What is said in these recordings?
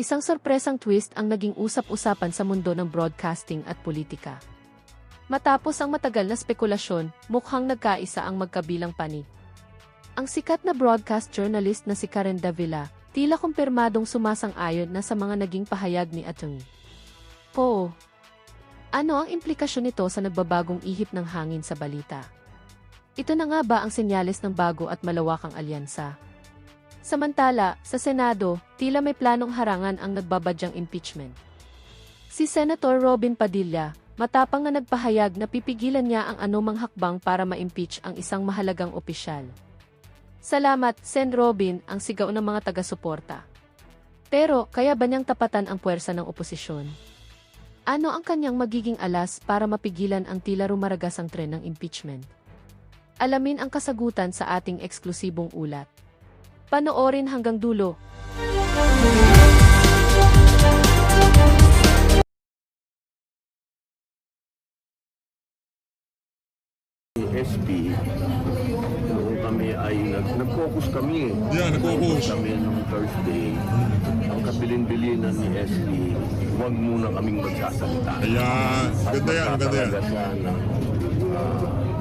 Isang sorpresang twist ang naging usap-usapan sa mundo ng broadcasting at politika. Matapos ang matagal na spekulasyon, mukhang nagkaisa ang magkabilang panig. Ang sikat na broadcast journalist na si Karen Davila, tila kumpirmadong sumasang-ayon na sa mga naging pahayag ni Atty. Oo. Ano ang implikasyon nito sa nagbabagong ihip ng hangin sa balita? Ito na nga ba ang senyales ng bago at malawakang alyansa? Samantala, sa Senado, tila may planong harangan ang nagbabadyang impeachment. Si Senator Robin Padilla, matapang na nagpahayag na pipigilan niya ang anumang hakbang para ma-impeach ang isang mahalagang opisyal. Salamat, Sen. Robin, ang sigaw ng mga taga-suporta. Pero, kaya ba niyang tapatan ang puwersa ng oposisyon? Ano ang kanyang magiging alas para mapigilan ang tila rumaragasang tren ng impeachment? Alamin ang kasagutan sa ating eksklusibong ulat. Panoorin hanggang dulo. SP, noong kami ay nag-focus kami. Nag-focus kami nung Thursday. Ang kabilin-bilinan ni SP, huwag muna kaming magsasalita. Ayan, ganda yan, ganda yan. At siya ng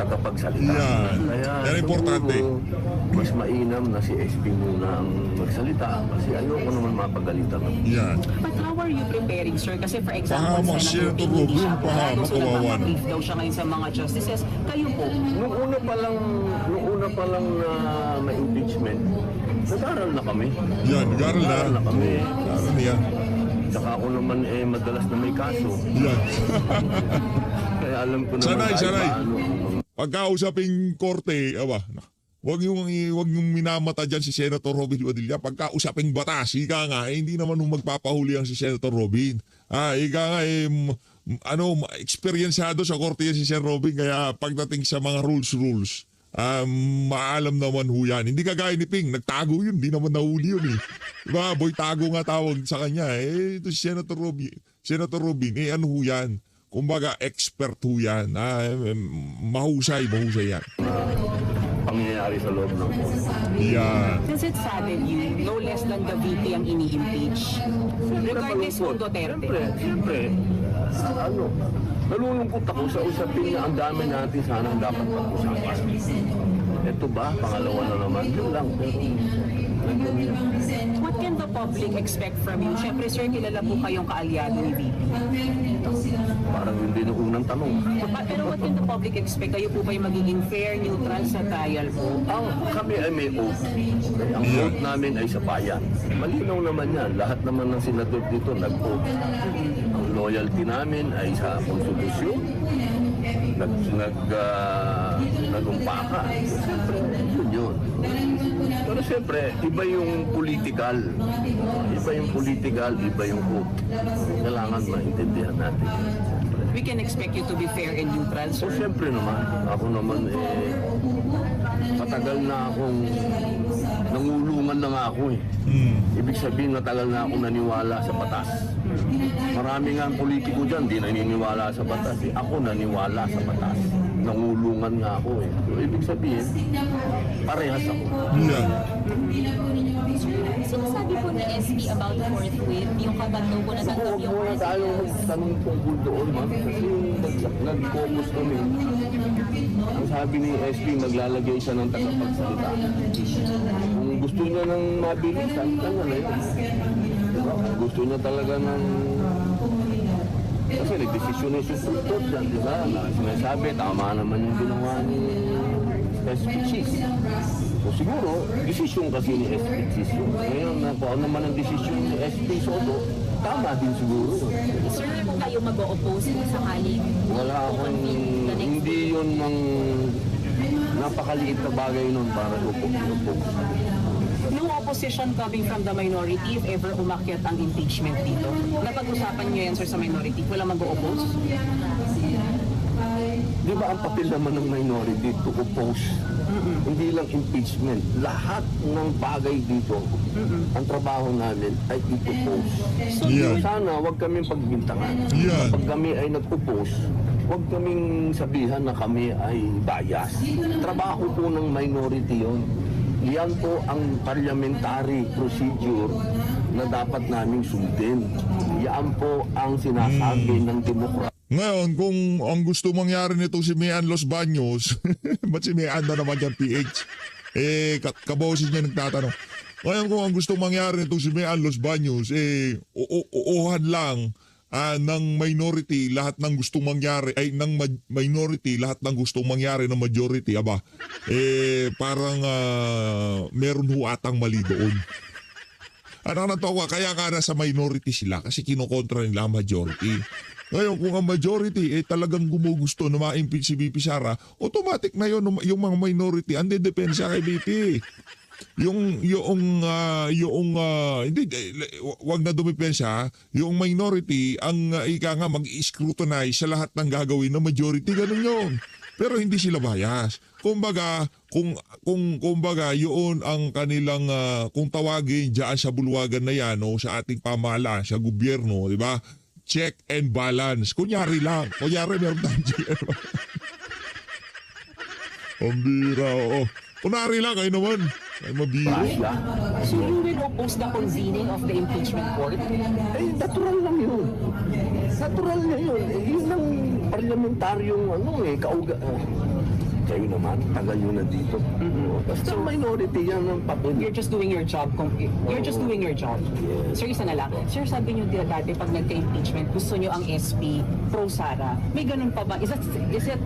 tagapagsalita. Yan, Kaya yan importante. mas mainam na si SP muna ang magsalita kasi ayoko naman mapagalitan. Yan. But how are you preparing, sir? Kasi for example, Pahamak siya, Robin, pahamak, kawawa na. daw siya ngayon sa mga justices. Kayo po, Nung una pa lang na may impeachment, nag-aral na kami. Yan, nag-aral na. Nag-aral na kami. Nag-aral na yan. Saka ako naman madalas na may kaso. Yan. Kaya alam ko naman Sanay, kahit sanay. paano. Pagkausaping korte, wag yung minamata dyan si Senator Robin Padilla. Pagkausaping batas, ika nga, hindi naman magpapahuli ang si Senator Robin. Ika nga, eksperyensado sa korte yan si Sen. Robin, kaya pagdating sa mga rules, maalam naman ho yan. Hindi kagaya ni Ping, nagtago yun, hindi naman nahuli yun eh. Diba, boy, tago nga tawag sa kanya. Ito si Senator Robin, ano ho yan? Kumbaga, expert ho yan. Mahusay yan. Pangyayari sa loob ng court. Yan. does it sadden you, no less than the VP ang ini-impeach? Regardless kung Duterte. Siyempre, nalulungkot ako sa usapin na ang dami natin sanang dapat pag-usapan. Ito ba, pangalawa na naman, yun lang. What can the public expect from you? Siyempre, sir, kilala po kayong kaalyado ni VP. Parang hindi na unang tanong. Pero what can the public expect? Kayo po ba yung magiging fair, neutral sa trial po? Kami ay may oath. Okay? Ang oath namin ay sa bayan. Malinaw naman yan. Lahat naman ng senador dito nag-oath. Ang loyalty namin ay sa konstitusyon. Nagumpaka. Siyempre, yun. Pero siyempre, iba yung political. Iba yung political, iba yung oath. Kailangan maintindihan natin. We can expect you to be fair and neutral, So, sir. siyempre naman, ako naman matagal na akong nangulungan na nga ako eh. Ibig sabihin, matagal na akong naniwala sa batas. Marami nga ang politiko dyan, di naniniwala sa batas. Ako naniwala sa batas. Nangulungan nga ako eh. So, ibig sabihin, parehas ako. Yan. Sinasabi po ni SP about forthwith, yung kabando po na tanggap Huwag yung muna tayong magtanong tungkol doon, ma'am. Kasi nag-focus kami. Ang sabi ni SP, maglalagay siya ng tagapagsalita. Kung gusto niya ng mabilisan, kanya na yun. Diba? Kung gusto niya talaga ng... Kasi nag-desisyon yung susunod dyan, di ba? Sinasabi, tama naman yung ginawa ni SP Cheese. So siguro, desisyon kasi ni SP Cheese yun. Ngayon, kung ano naman ang desisyon ni SP Soto, tama din siguro yun. Sir, kung kayo mag-o-oppose kung sakaling Wala akong, hindi yun ng napakaliit na bagay nun para upok. No opposition coming from the minority if ever umakyat ang impeachment dito. Napag-usapan niyo yan, sir, sa minority. Wala mag-o-oppose? Di ba ang papel naman ng minority to oppose? Hindi lang impeachment. Lahat ng bagay dito, ang trabaho namin ay i-oppose. So, Yan. sana wag kaming pagbintangan. Yan. Pag kami ay nag-oppose, wag kaming sabihan na kami ay bias. Trabaho po ng minority yon. Yan po ang parliamentary procedure na dapat naming sundin. Yan po ang sinasabi ng demokrasya. Ngayon, kung ang gusto mangyari nito si Mian Los Baños, ba't si Mian na naman yan PH? Kaboses niya nagtatanong. Ngayon, kung ang gusto mangyari nito si Mian Los Baños, uuhan lang ng minority lahat ng gustong mangyari, ay ng minority lahat ng gustong mangyari ng majority, aba, parang meron ho atang mali doon. Ano na to, kaya nga nasa minority sila kasi kinokontra nila ang majority. Ngayon, kung ang majority talagang gumugusto na ma-impeach si VP Sara, automatic na yun, yung mga minority, ang dedepensa kay VP. Hindi, wag na dumipensa, yung minority, ang ika nga mag-scrutinize sa lahat ng gagawin ng majority, ganun yun. Pero hindi sila bias. Kumbaga, kumbaga, yun ang kanilang, kung tawagin dyan sa bulwagan na yan, o sa ating pamahalaan, sa gobyerno, di ba? Check and balance. Kunyari lang. Kunyari meron tayong check and balance. Ang bira, oo. Kunwari lang, kayo naman. Ay, mabira. So you will oppose the convening of the impeachment court? Natural lang yun. Natural na yun. Yun ang parlamentaryong kayo naman, tagal nyo na dito. Basta minority yan ang papel. You're just doing your job. You're just doing your job. Sir, isa na lang. Sir, sabi nyo dati pag nagka-impeachment, gusto nyo ang SP pro Sara. May ganun pa ba? Is it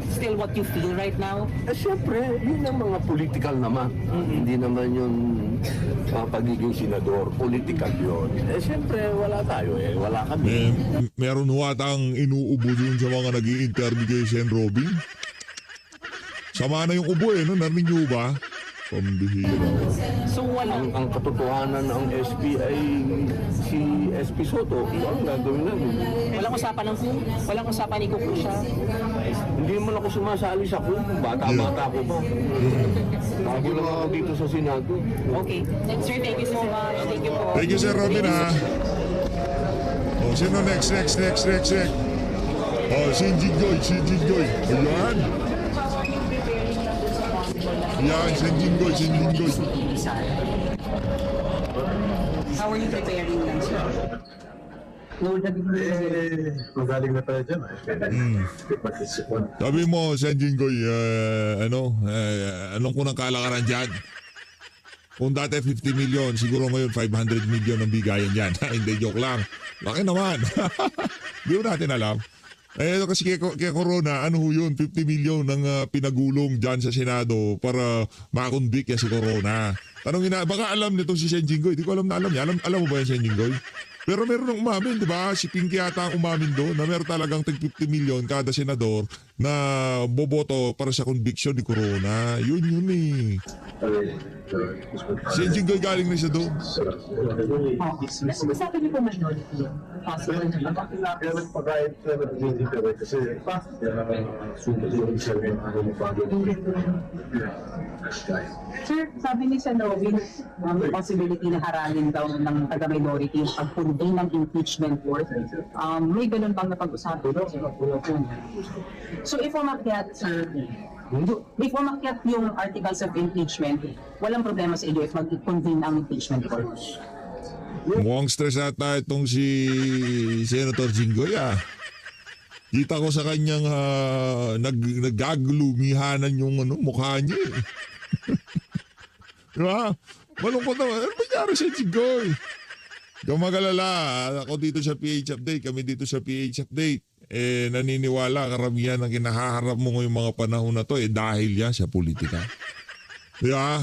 still what you feel right now? Siyempre, yun ang mga political naman. Hindi naman yung pagiging senador. Political yun. Siyempre, wala tayo wala kami. Meron ho atang inuubo dun sa mga nag-i-interview kay Sen. Robin. Sama na yung ubo no? Narinig nyo ba? Pambihira. So walang... Ang katotohanan ng SP ay si SP Soto. Ang gagawin namin. Walang usapan ng kung? Walang usapan ni Kuko siya? Hindi man ako sumasali sa kung. Bata-bata ko pa. Bago lang ako dito sa Senado. Okay. Sir, thank you so much. Thank you po. Thank you, Sir Robin, ha? Sino next? Si Jinggoy. Ayan. Yan, Jinggoy. How are you preparing lang, sir? Magaling na pala dyan. Sabi mo, Sen. Jinggoy, anong kunang kalakaran dyan? Kung dati 50 million, siguro ngayon 500 million ang bigayan dyan. Hindi, joke lang. Laki naman. Di mo natin alam. Kasi kay Corona, ano ho yun, 50 million ang pinagulong dyan sa Senado para makonvict yan si Corona. Baka alam nito si Sen. Jinggoy. Di ko alam na alam niya. Alam mo ba yan, Sen. Jinggoy? Pero meron ng umamin, di ba? Si Pinky yata ang umamin doon na meron talagang 50 million kada senador na boboto para sa conviction ni Corona. Yun eh. Si Jinggoy galing na siya doon. Sabi niyo po majority. Possible na ba? Kaya nagpagayat na nag-JT kasi Sir, sabi ni Sen. Robin, may possibility na harangin daw ng taga-minority yung pag-convene ng impeachment court. May ganun bang napag-usapan? So if umakyat, sir, yung articles of impeachment, walang problema sa inyo if mag-convene ang impeachment court? Mukhang stress ata itong si Senator Jinggoy Kita ko sa kanyang nagaglumihanan yung mukha niya eh. Diba? Malungkot naman. Ano nangyari sa Jinggoy? Kung magalala, ako dito sa PH Update, kami dito sa PH Update, naniniwala karamihan ng kinahaharap mo ngayong mga panahon na to dahil yan sa politika. Diba?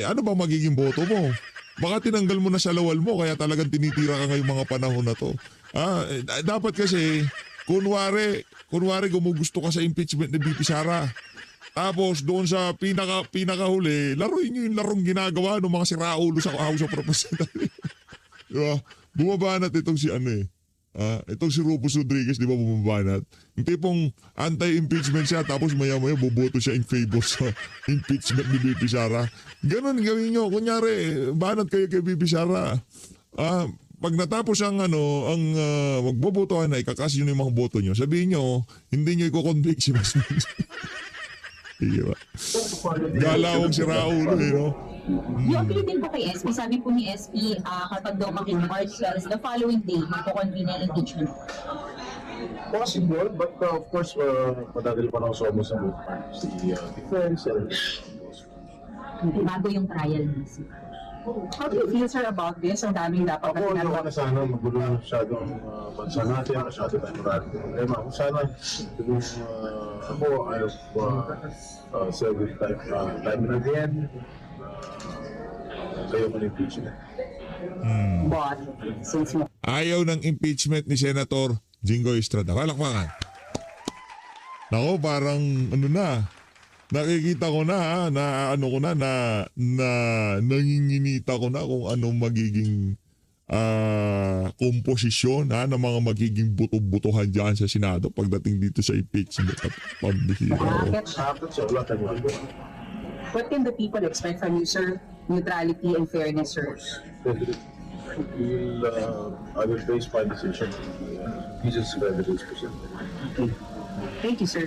Ano ba magiging boto mo? Baka tinanggal mo na sa lawal mo kaya talagang tinitira ka ngayong mga panahon na to. Dapat kasi, kunwari gumugusto ka sa impeachment ni VP Sara. Tapos doon sa pinakahuli, laruin nyo yung larong ginagawa ng mga siraulo sa House of Representatives. Diba? Bumabanat itong si itong si Rufus Rodriguez, di ba bumabanat? Yung tipong anti-impeachment siya, tapos maya-maya boboto siya in favor sa impeachment ni VP Sara. Ganon gawin nyo. Kunyari, banat kayo kay VP Sara. Pag natapos ang magbobotohan na, ikakasi nyo yung mga boto nyo, sabihin nyo, hindi nyo i-convict si Mas Diba? Galawang si Raulo, no? Yung appeal din po kay SP, sabi po ni SP, kapag daw makita articles, the following day, magpo-convene ang impeachment. Possible, but of course, matagal pa lang sa almost both parties. The defense and Bago yung trial mismo. How do you feel, sir, about this? Ang daming dapat na ako, ginagawa. na sana magulo na masyado ang bansa natin, masyado tayo maraming problema. Kung sana, yung ako, I've said it time and again, kayo man impeachment. But, since mo Ayaw ng impeachment ni Senator Jinggoy Estrada. Palakpakan. Nako, parang ano na. Nakikita ko na nanginginita ko na kung anong magiging komposisyon ng mga magiging buto-butuhan dyan sa Senado pagdating dito sa impeachment at pambihira. Dapat sa wala tayo magawa. what can the people expect from you, sir? Neutrality and fairness, sir. I will base my decision on Jesus' evidence presented. Thank you, sir.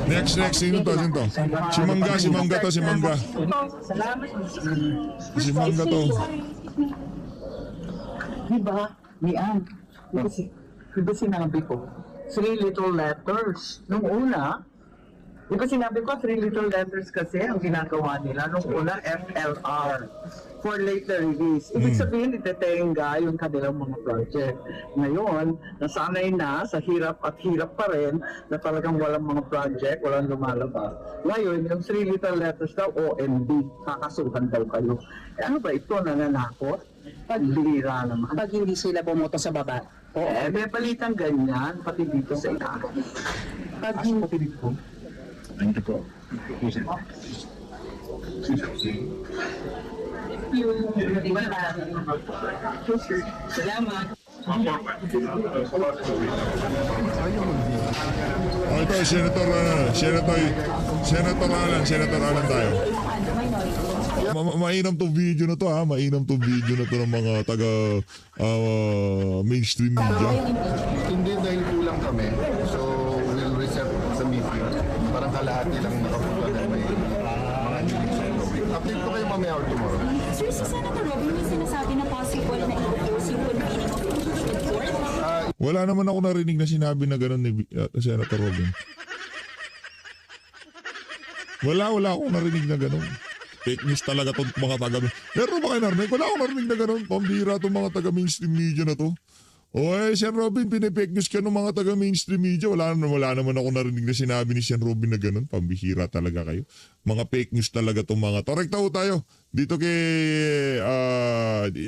Next, sino to? Si Mangga to. Si Mangga to. Diba, Mian? Diba sinabi ko? 3 little letters. Nung una, diba sinabi ko 3 little letters kasi ang ginagawa nila. Nung una, FLR. For later release. Ibig sabihin, itetenga yung kanilang mga project. Ngayon, nasanay na sa hirap at hirap pa rin na talagang walang mga project, walang lumalabas. Ngayon, yung 3 little letters daw, OMB, kakasuhan daw kayo. Eh, ano ba ito, nananakot? Pagbira naman. Pag hindi sila bumoto sa baba. Oo, may balitang ganyan, pati dito sa ilalim. Pag hindi Salamat. Ito, Senator Alan tayo. Mainam tong video na to ha. Mainam tong video na to ng mga taga mainstream media. Hindi dahil kulang kami. So, we'll reserve sa meeting. Parang kalahati lang nakapunta na may mga meetings sa Robin. Update ko kayo mamaya or tomorrow. Sir, si Senator Robin may sinasabi na possible na i-force yung convening of impeachment court. Wala naman ako narinig na sinabi na gano'n ni Senator Robin. Wala akong narinig na gano'n. Fake news talaga itong mga taga... Meron ba kayo narinig? Wala akong narinig na gano'n. Pambira itong mga taga mainstream media na to. O Sir Robin, pinipake news ka ng mga taga mainstream media. Wala naman ako narinig na sinabi ni Sir Robin na gano'n. Pambihira talaga kayo. Mga fake news talaga itong mga... Torekta ho tayo. Dito kay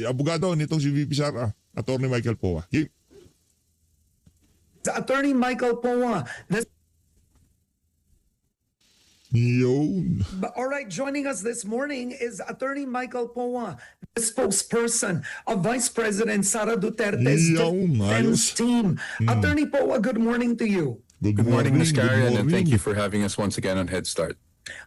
abogado nitong si VP Sara, Attorney Michael Poa. Okay. Attorney Michael Poa. Yun. All right, joining us this morning is Attorney Michael Poa, the spokesperson of Vice President Sara Duterte's Yun, defense ayos. team. Attorney Poa, good morning to you. Good morning, Ms. good Karen, and thank morning. you for having us once again on Head Start.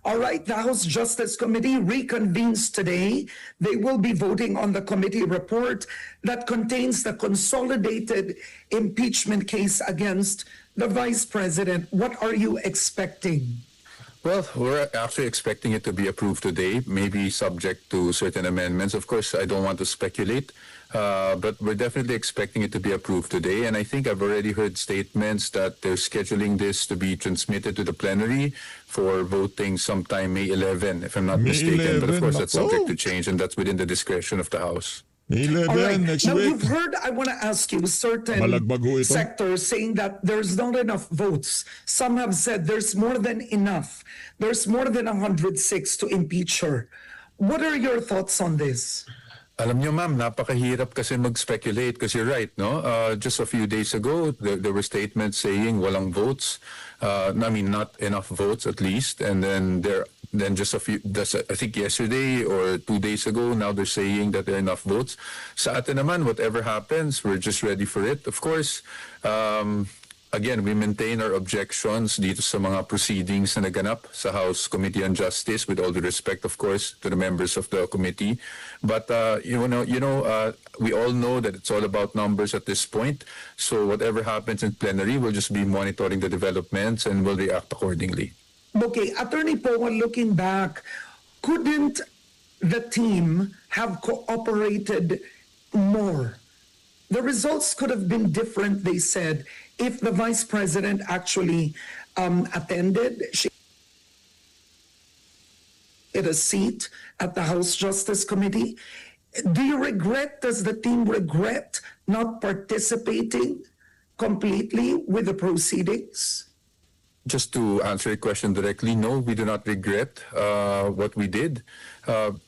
All right, the House Justice Committee reconvenes today. They will be voting on the committee report that contains the consolidated impeachment case against the Vice President. What are you expecting? Well, we're actually expecting it to be approved today, maybe subject to certain amendments. Of course, I don't want to speculate, but we're definitely expecting it to be approved today. And I think I've already heard statements that they're scheduling this to be transmitted to the plenary for voting sometime May 11, if I'm not May mistaken. But of 11, course, that's nako. subject to change, and that's within the discretion of the House. All 11 right. next Now, week. you've heard, I want to ask you, certain Malagbag ho ito. sectors saying that there's not enough votes. Some have said there's more than enough. There's more than 106 to impeach her. What are your thoughts on this? Alam nyo ma'am, napakahirap kasi mag-speculate kasi you're right, no? Just a few days ago, there were statements saying walang votes. I mean, not enough votes at least. And then just I think yesterday or 2 days ago, now they're saying that there are enough votes. Sa atin naman, whatever happens, we're just ready for it. Of course, again, we maintain our objections dito sa mga proceedings na naganap sa House Committee on Justice, with all due respect, of course, to the members of the committee. But we all know that it's all about numbers at this point. So whatever happens in plenary, we'll just be monitoring the developments and will react accordingly. Okay, Attorney Powell, looking back, couldn't the team have cooperated more? The results could have been different, they said, if the Vice President actually attended. She had a seat at the House Justice Committee. Does the team regret not participating completely with the proceedings? Just to answer your question directly, no, we do not regret what we did,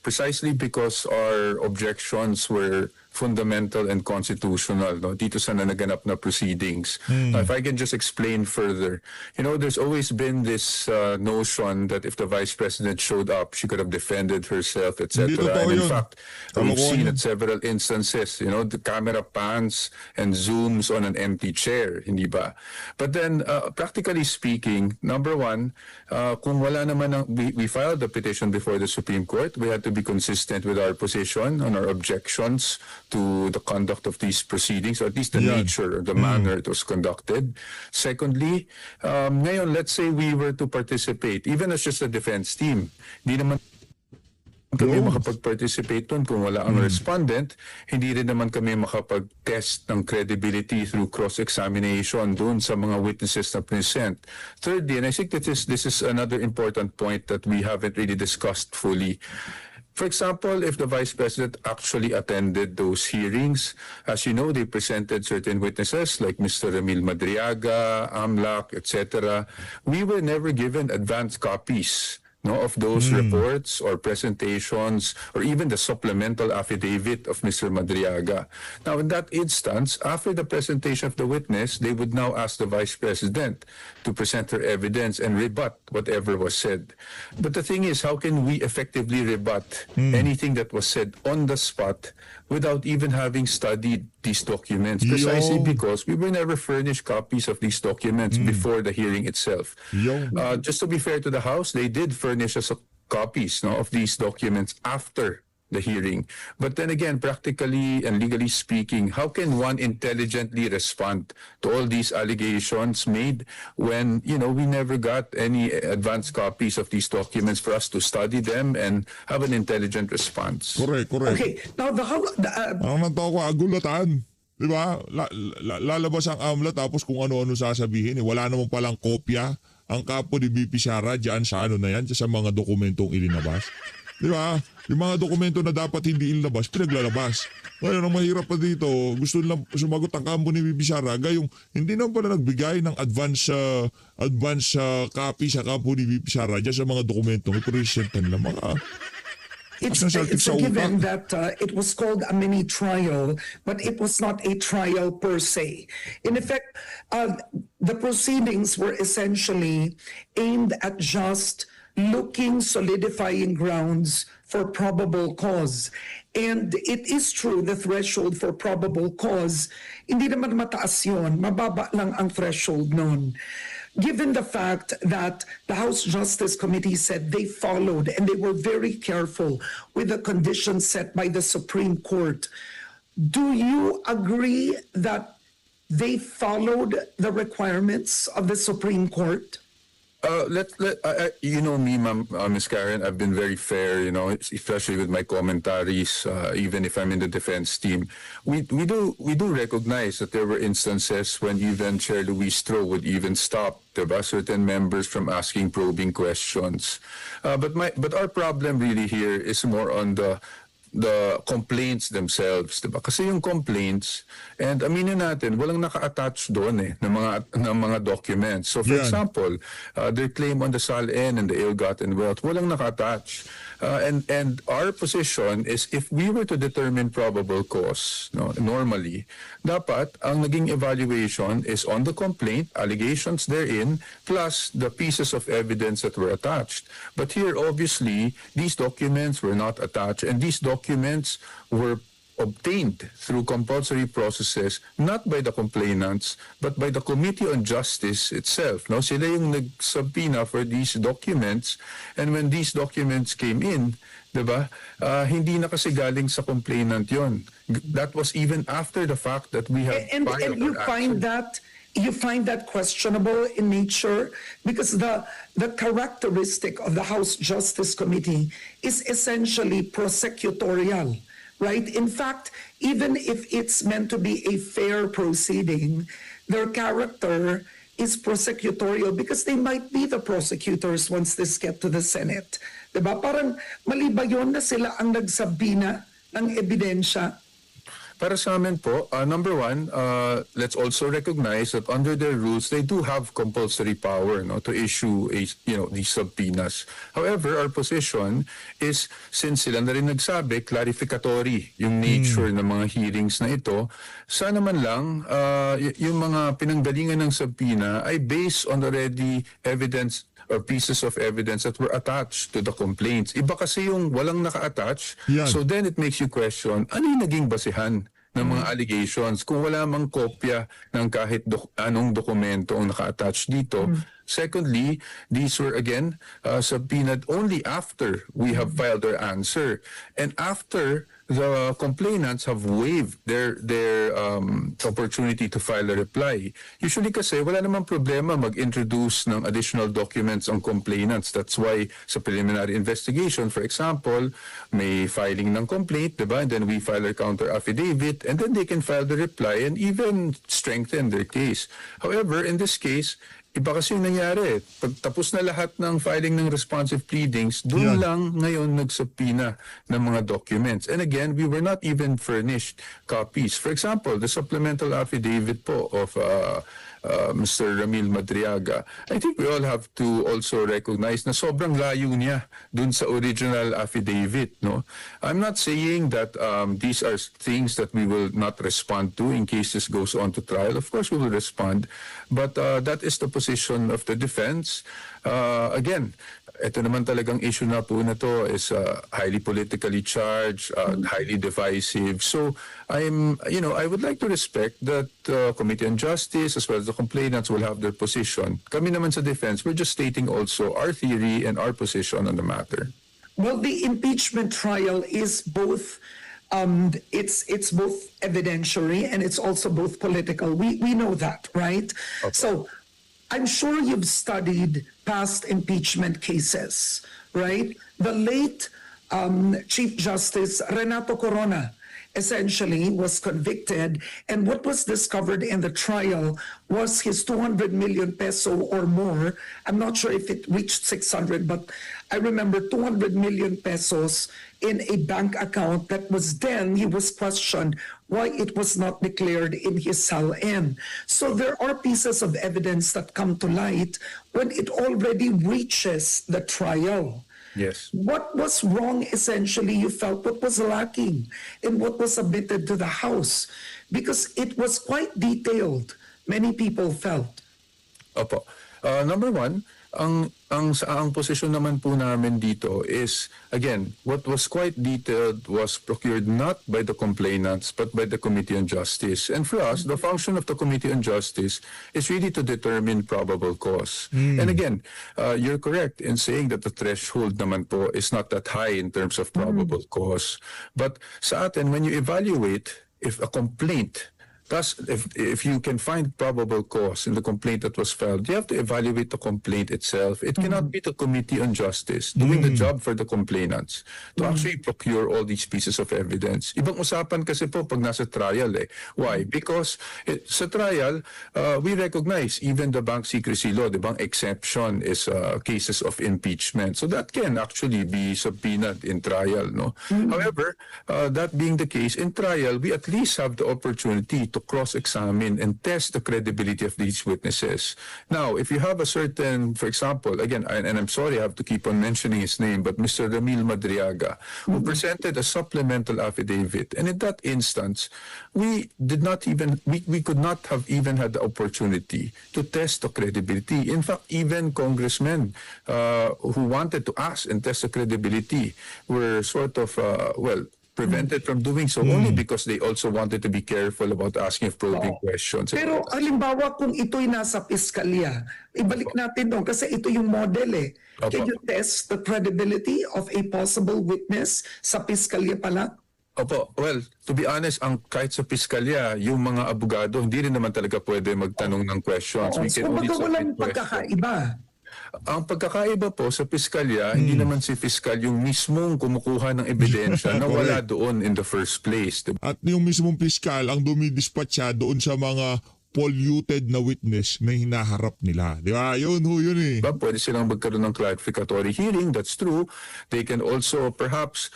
precisely because our objections were fundamental and constitutional, no, dito sa naganap na proceedings. If I can just explain further, there's always been this notion that if the Vice President showed up, she could have defended herself, etc. And in fact, we've seen at several instances, the camera pans and zooms on an empty chair, hindi ba? But then, practically speaking, number one, kung wala naman we filed the petition before the Supreme Court, we had to be consistent with our position on our objections to the conduct of these proceedings, or at least the nature or the manner it was conducted. Secondly, ngayon, let's say we were to participate, even as just a defense team, di naman kami makapag-participate doon kung wala ang respondent, hindi rin naman kami makapag-test ng credibility through cross-examination doon sa mga witnesses na present. Thirdly, and I think that this is another important point that we haven't really discussed fully. For example, if the Vice President actually attended those hearings, as you know, they presented certain witnesses like Mr. Ramil Madriaga, AMLAC, etc. We were never given advance copies of those reports or presentations, or even the supplemental affidavit of Mr. Madriaga. Now, in that instance, after the presentation of the witness, they would now ask the Vice President to present her evidence and rebut whatever was said. But the thing is, how can we effectively rebut anything that was said on the spot without even having studied these documents? Precisely because we were never furnished copies of these documents before the hearing itself. Just to be fair to the House, they did furnish us copies of these documents after the hearing. But then again, practically and legally speaking, how can one intelligently respond to all these allegations made when, we never got any advance copies of these documents for us to study them and have an intelligent response? Correct. Okay, now Ang nantaw ko, agulatan. Di ba? Lalabas ang AMLA tapos kung ano-ano sasabihin. Wala namang palang kopya ang kapo ni BP Sara dyan sa na yan, sa mga dokumentong ilinabas. Di ba? Yung mga dokumento na dapat hindi ilabas, pinaglalabas. Ngayon, ang mahirap pa dito, gusto nilang sumagot ang kampo ni Bibi Sara, gayong hindi naman pala nagbigay ng advance copy sa kampo ni Bibi Sara dyan sa mga dokumentong ipresentan ng mga... It's a given that it was called a mini trial, but it was not a trial per se. In effect, the proceedings were essentially aimed at just solidifying grounds for probable cause. And it is true, the threshold for probable cause, hindi naman mataas yun, mababa lang ang threshold nun. Given the fact that the House Justice Committee said they followed and they were very careful with the conditions set by the Supreme Court, do you agree that they followed the requirements of the Supreme Court? You know me, Ms. Karen, I've been very fair, especially with my commentaries, even if I'm in the defense team. We do recognize that there were instances when even Chair Luis Tro would even stop certain members from asking probing questions. But our problem really here is more on the complaints themselves, diba? Kasi yung complaints, and aminin natin, walang naka-attach doon ng mga documents. So for example, their claim on the SALN and the ill-gotten wealth, walang naka-attach. And our position is if we were to determine probable cause, normally, dapat ang naging evaluation is on the complaint, allegations therein, plus the pieces of evidence that were attached. But here, obviously, these documents were not attached, and these documents were obtained through compulsory processes, not by the complainants, but by the Committee on Justice itself. No? Sila yung nag-subpoena for these documents, and when these documents came in, diba, hindi na kasi galing sa complainant yon. That was even after the fact that we have And filed you our find action. that you find that questionable in nature because the characteristic of the House Justice Committee is essentially prosecutorial, right? In fact, even if it's meant to be a fair proceeding, their character is prosecutorial because they might be the prosecutors once this get to the Senate. Diba? Parang mali ba yun na sila ang nagsabina ng ebidensya? Para sa amin po, number one, let's also recognize that under their rules, they do have compulsory power, no, to issue these subpoenas. However, our position is, since sila na rin nagsabi, clarificatory yung nature ng mga hearings na ito, sana man lang yung mga pinanggalingan ng subpoena ay based on already evidence or pieces of evidence that were attached to the complaints. Iba kasi yung walang naka-attach, Yan. so then it makes you question, ano yung naging basihan ng mga allegations kung wala mang kopya ng kahit anong dokumento ang naka-attach dito. Secondly, these were again subpoenaed only after we have filed our answer and after the complainants have waived their opportunity to file a reply. Usually kasi wala namang problema mag-introduce ng additional documents ang complainants. That's why sa preliminary investigation, for example, may filing ng complaint, diba? And then we file a counter affidavit and then they can file the reply and even strengthen their case. However, in this case, iba kasi yung nangyari. Pag tapos na lahat ng filing ng responsive pleadings, doon lang ngayon nagsubpoena ng mga documents. And again, we were not even furnished copies. For example, the supplemental affidavit po of Mr. Ramil Madriaga, I think we all have to also recognize na sobrang layo niya dun sa original affidavit. No? I'm not saying that these are things that we will not respond to in case this goes on to trial. Of course, we will respond. But that is the position of the defense. Again, ito naman talagang issue na po na to is highly politically charged, highly divisive. So I would like to respect that Committee on Justice as well as the complainants will have their position. Kami naman sa defense, we're just stating also our theory and our position on the matter. Well, the impeachment trial is both it's both evidentiary and it's also both political. We know that, right? Okay. So I'm sure you've studied past impeachment cases, right? The late Chief Justice Renato Corona essentially was convicted, and what was discovered in the trial was his 200 million peso or more. I'm not sure if it reached 600, but I remember 200 million pesos in a bank account that was then, he was questioned why it was not declared in his SALN. So there are pieces of evidence that come to light when it already reaches the trial. Yes. What was wrong, essentially, you felt? What was lacking in what was submitted to the House? Because it was quite detailed, many people felt. Opo. Number one, ang posisyon naman po namin dito is, again, what was quite detailed was procured not by the complainants but by the Committee on Justice. And for us, the function of the Committee on Justice is really to determine probable cause. And again, you're correct in saying that the threshold naman po is not that high in terms of probable cause. But sa atin, when you evaluate if a complaint, thus, if you can find probable cause in the complaint that was filed, you have to evaluate the complaint itself. It cannot be the Committee on Justice doing the job for the complainants to actually procure all these pieces of evidence. Ibang usapan kasi po pag nasa trial eh. Why? Because sa trial, we recognize even the bank secrecy law, the bank exception is cases of impeachment. So that can actually be subpoenaed in trial. No? However, that being the case, in trial, we at least have the opportunity to cross-examine and test the credibility of these witnesses. Now, if you have a certain, for example, again, and I'm sorry I have to keep on mentioning his name, but Mr. Ramil Madriaga, who presented a supplemental affidavit, and in that instance, we could not have even had the opportunity to test the credibility. In fact, even congressmen who wanted to ask and test the credibility were sort of, prevented from doing so only because they also wanted to be careful about asking probing questions. Pero halimbawa kung ito'y nasa piskalya, ibalik natin doon kasi ito yung model eh. Can you test the credibility of a possible witness sa piskalya pala? Opo, well, to be honest, kahit sa piskalya, yung mga abogado, hindi rin naman talaga pwede magtanong ng questions. We can only Kumbaga walang submit questions. pagkakaiba. Ang pagkakaiba po sa piskalya, hindi naman si piskal yung mismong kumukuha ng ebidensya na wala doon in the first place. Diba? At yung mismong piskal ang dumidispatcha doon sa mga polluted na witness na hinaharap nila. Di ba? Yun eh. Diba? Pwede silang magkaroon ng clarificatory hearing, that's true. They can also perhaps,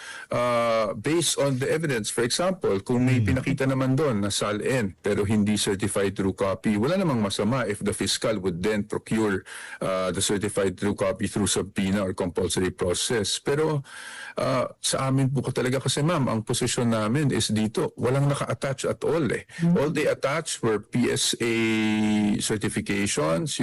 based on the evidence, for example, kung may pinakita naman doon na SALN pero hindi certified true copy, wala namang masama if the fiscal would then procure the certified true copy through subpoena or compulsory process. Pero sa amin po talaga kasi ma'am, ang posisyon namin is dito, walang naka-attach at all eh. All they attach were PSA certifications,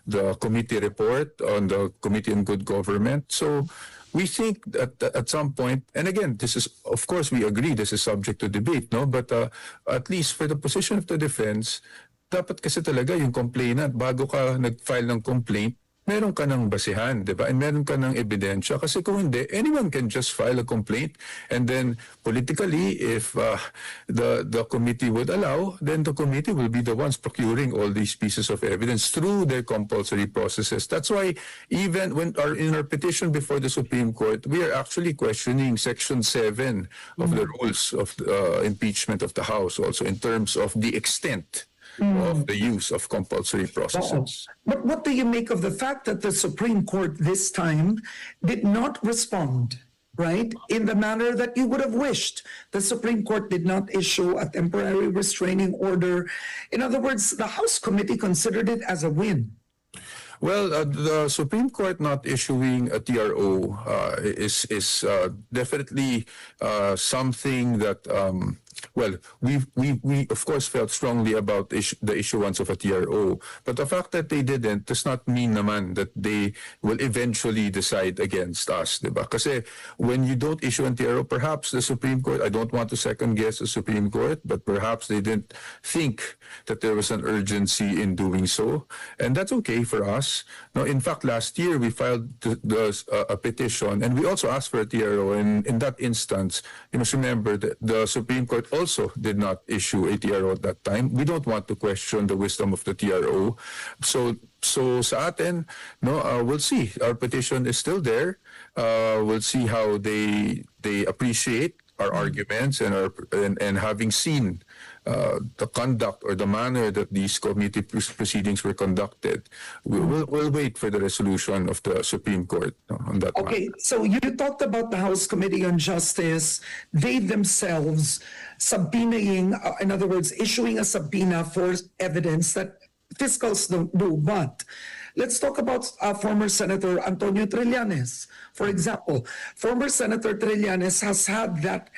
the committee report on the Committee on Good Government. So we think that at some point, and again, this is, of course, we agree this is subject to debate, no? But at least for the position of the defense, dapat kasi talaga yung complainant, bago ka nag-file ng complaint, meron ka ng basihan, di ba? And meron ka ng ebidensya. Kasi kung hindi, anyone can just file a complaint. And then politically, if the committee would allow, then the committee will be the ones procuring all these pieces of evidence through their compulsory processes. That's why even in our petition before the Supreme Court, we are actually questioning Section 7 of the rules of impeachment of the House also in terms of the extent of the use of compulsory processes. But what do you make of the fact that the Supreme Court this time did not respond, right, in the manner that you would have wished? The Supreme Court did not issue a temporary restraining order. In other words, the House Committee considered it as a win. Well, the Supreme Court not issuing a TRO is definitely something that well, we of course felt strongly about the issuance of a TRO, but the fact that they didn't does not mean naman that they will eventually decide against us, diba? Kasi when you don't issue a TRO, perhaps the Supreme Court, I don't want to second guess the Supreme Court, but perhaps they didn't think that there was an urgency in doing so, and that's okay for us. No, in fact, last year we filed a petition, and we also asked for a TRO, and in that instance, you must remember that the Supreme Court also did not issue a TRO at that time. We don't want to question the wisdom of the TRO. So sa atin, no, we'll see. Our petition is still there. We'll see how they appreciate our arguments and having seen the conduct or the manner that these committee proceedings were conducted, we'll wait for the resolution of the Supreme Court on that. Okay, so you talked about the House Committee on Justice. They themselves subpoenaing, in other words, issuing a subpoena for evidence that fiscals don't do. But let's talk about former Senator Antonio Trillanes. For example, former Senator Trillanes has had that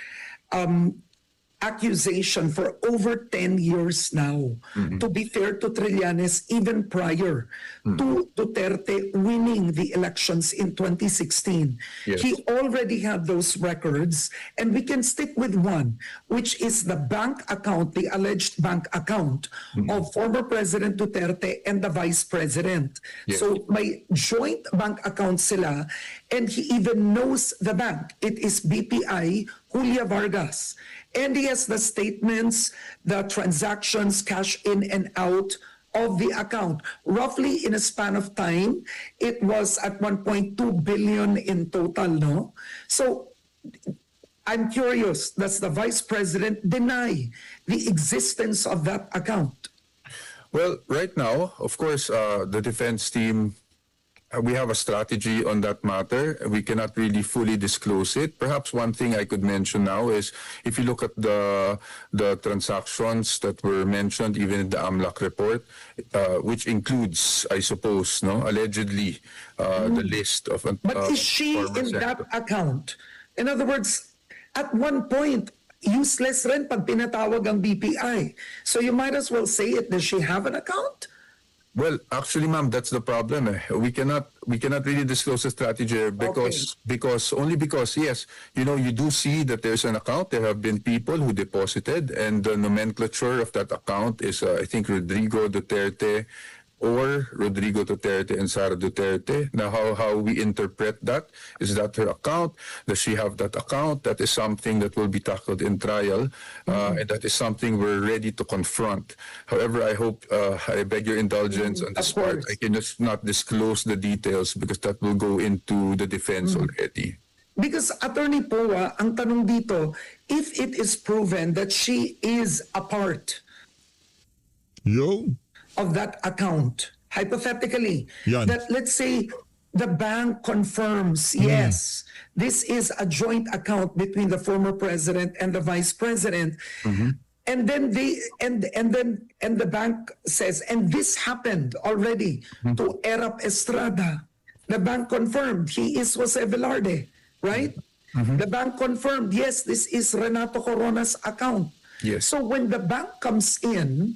accusation for over 10 years now. To be fair to Trillanes, even prior to Duterte winning the elections in 2016. Yes. He already had those records, and we can stick with one, which is the bank account, the alleged bank account of former President Duterte and the Vice President. Yes. So may joint bank account sila, and he even knows the bank. It is BPI Julia Vargas. And he has the statements, the transactions, cash in and out of the account. Roughly in a span of time, it was at 1.2 billion in total, no? So I'm curious, does the Vice President deny the existence of that account? Well, right now, of course, the defense team, we have a strategy on that matter. We cannot really fully disclose it. Perhaps one thing I could mention now is if you look at the transactions that were mentioned even in the AMLAC report, which includes, I suppose, allegedly, the list of But is she in that account? In other words, at one point, useless rin pag pinatawag ang BPI. So you might as well say it. Does she have an account? Well, actually, ma'am, that's the problem. We cannot really disclose the strategy because yes, you know, you do see that there's an account. There have been people who deposited, and the nomenclature of that account is, I think, Rodrigo Duterte or Rodrigo Duterte and Sara Duterte. Now, how we interpret that, is that her account? Does she have that account? That is something that will be tackled in trial, and that is something we're ready to confront. However, I hope, I beg your indulgence on this part. I can just not disclose the details because that will go into the defense already. Because Attorney Poa, ang tanong dito, if it is proven that she is a part of that account, hypothetically, Yan. that let's say the bank confirms, yes, this is a joint account between the former president and the vice president. And then the bank says, and this happened already to Erap Estrada. The bank confirmed he is Jose Velarde, right? The bank confirmed, yes, this is Renato Corona's account. Yes. So when the bank comes in,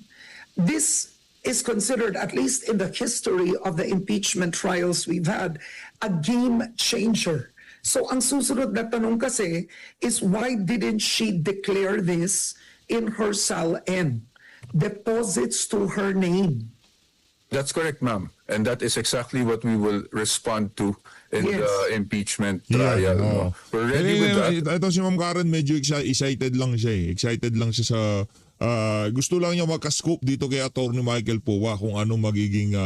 this is considered, at least in the history of the impeachment trials we've had, a game changer. So ang susunod na tanong kasi is, why didn't she declare this in her SAL-N? Deposits to her name. That's correct, ma'am. And that is exactly what we will respond to in the impeachment trial. No? We're ready with that. Ito si Ma'am Karen, medyo excited lang siya eh. Excited lang siya sa gusto lang niya magka-scoop dito kay Attorney Michael Poa kung ano magiging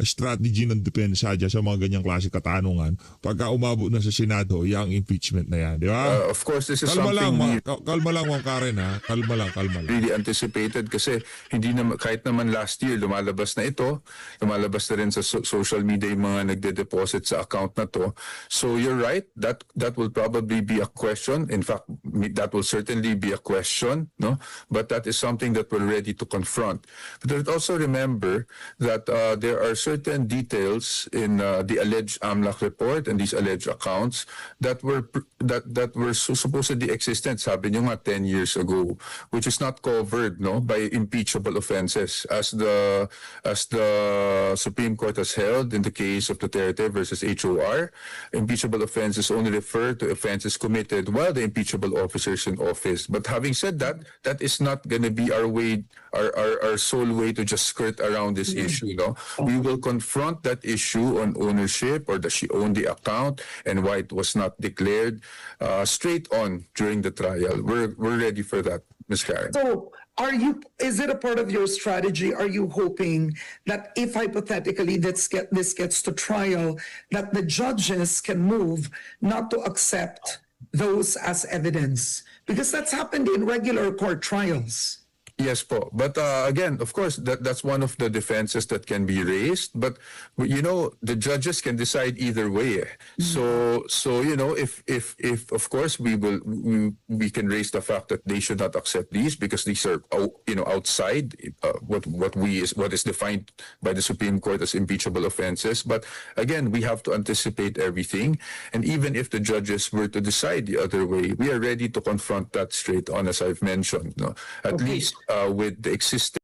strategy ng depensa dyan sa mga ganyang klase katanungan pagka umabot na sa Senado yung impeachment na yan, di ba? Of course, this is kalma something kalma lang Ma'am Karen, ha? Kalma lang. really anticipated kasi hindi naman, kahit naman last year lumalabas na ito, lumalabas na rin sa social media yung mga nagde-deposit sa account na to. So you're right, that will probably be a question. In fact, that will certainly be a question, no? But that is something that we're ready to confront. But also remember that there are certain details in the alleged AMLAC report and these alleged accounts that were supposedly existent, sabi nyo nga 10 years ago, which is not covered, no, by impeachable offenses, as the Supreme Court has held in the case of Duterte versus HOR. Impeachable offenses only refer to offenses committed while the impeachable officer is in office. But having said that, that is not going to be our sole way to just skirt around this issue. No, we will confront that issue on ownership, or does she own the account, and why it was not declared straight on during the trial. We're ready for that, Ms. Karen. So, is it a part of your strategy? Are you hoping that if hypothetically this gets to trial, that the judges can move not to accept those as evidence? Because that's happened in regular court trials. Yes po. But again, of course, that's one of the defenses that can be raised. But you know, the judges can decide either way. So you know, if of course we can raise the fact that they should not accept these because these are, you know, outside what is defined by the Supreme Court as impeachable offenses. But again, we have to anticipate everything. And even if the judges were to decide the other way, we are ready to confront that straight on, as I've mentioned. No, at least with the existing